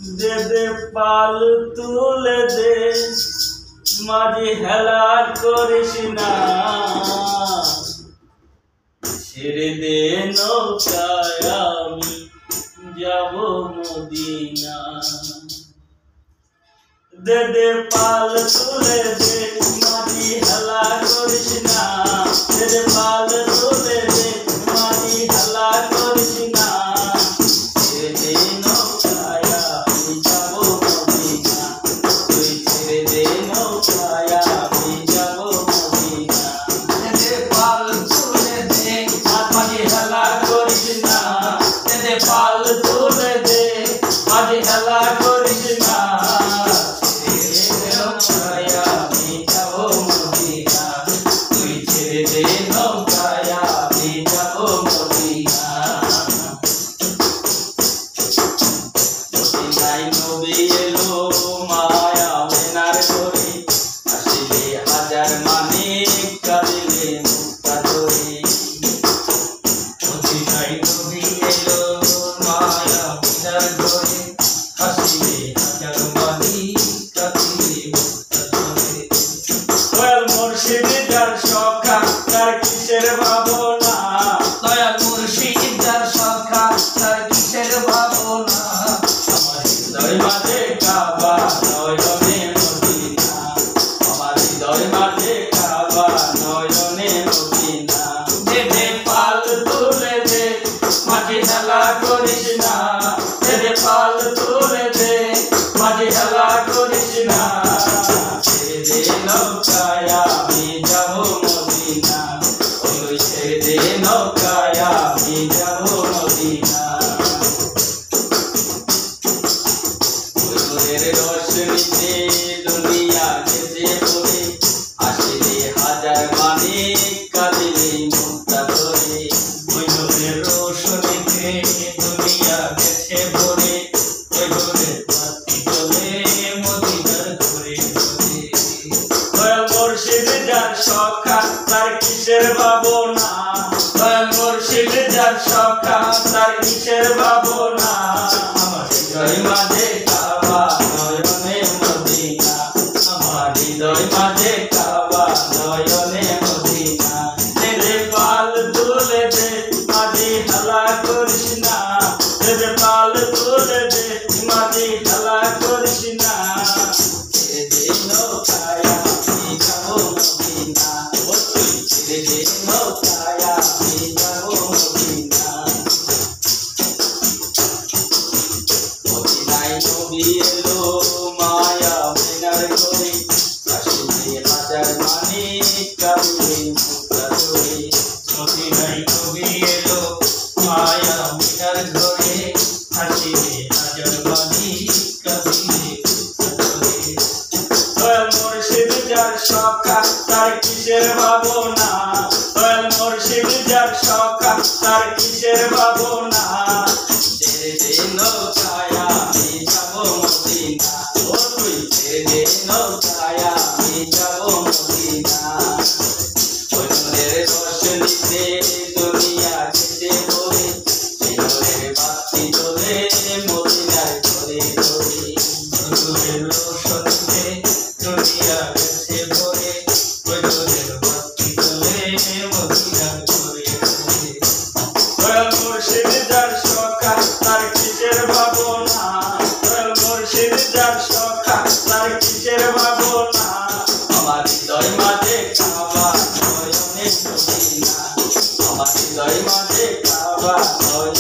দে দে পাল তুলে দে, মাঝি হেলা করিস না, ছেড়ে দে নৌকায় আমি যাব মদিনা। দে দে পাল তুলে দে, মাঝি হেলা করিস না, দে দে পাল তুলে দে, মাঝি হেলা করিস না, ছেড়ে দে নৌকায় আমি যাব মদিনা, তুই ছেড়ে দে নৌকায় আমি যাব মদিনা। দে দে পাল তুলে দে, মাঝি হেলা করিস না, দে দে পাল তুলে দে, মাঝি হেলা করিস না, মুর্শিদার সখা তার কিসের ভাবনা, দয়াল মুর্শিদার সখা তার কিসের ভাবনা, আমার হৃদয় মাঝে কাবা নয়নে মদিনা, আমার হৃদয় মাঝে কাবা নয়নে মদিনা। দে দে পাল তুলে দে, মাঝি হেলা করিস না, দে দে পাল তুলে দে, মাঝি হেলা করিস না, ছেড়ে দে নৌকায় আমি যাব মদিনা, ওই ছেড়ে দে নৌকায় আমি যাব মদিনা। হুজুরের রস নিতে দুনিয়া যেতে বলে, আসলে হাজার মানিক কাঁদিলে মুক্তা ধরে, হুজুরের রস নিতে দুনিয়া গেছে ভরে, হুজুরের বাতি জ্বলে মদিনার ঘরে ঘরে। দয়াল মুর্শিদার সখা তার কিসের ভাবনা, দয়াল মুর্শিদার সখা তার কিসের ভাবনা, আমার হৃদয় মাঝে কাবা নয়নে মদিনা, আমার হৃদয় মাঝে কাবা নয়নে মদিনা। দে দে পাল তুলে দে, মাঝি হেলা করিস না, দে দে পাল তুলে দে, মাঝি হেলা করিস না, ছেড়ে দে নৌকায় আমি যাব মদিনা, ও তুই ছেড়ে দে নৌকায় আমি যাব মদিনা। মদিনায় নবী এলো মায়া মেনার ঘরে, আসলে হাজার মানিক কাঁদিলে মুক্তা ধরে, মদিনায় নবী এলো মায়া মেনার ঘরে, আসলে হাজার মানিক কাঁদিলে মুক্তা ধরে। দয়াল মুর্শিদার সখা তার কিসের ভাবনা, দয়াল মুর্শিদার সখা তার কিসের ভাবনা, ছেড়ে দে নৌকায় আমি যাব মদিনা, ও তুই ছেড়ে দে নৌকায় আমি যাব মদিনা। হুজুরের রস নিতে দুনিয়া যেতে বলে, হুজুরের বাতি জ্বলে মদিনার ঘরে ঘরে, হুজুরের রস নিতে দুনিয়া গেছে ভরে, হুজুরের বাতি জ্বলে মদিনার ঘরে ঘরে। দয়াল মুর্শিদার সখা তার কিসের ভাবনা, দয়াল মুর্শিদার সখা তার কিসের ভাবনা, আমার হৃদয় মাঝে কাবা নয়নে মদিনা, আমার হৃদয় মাঝে কাবা নয়নে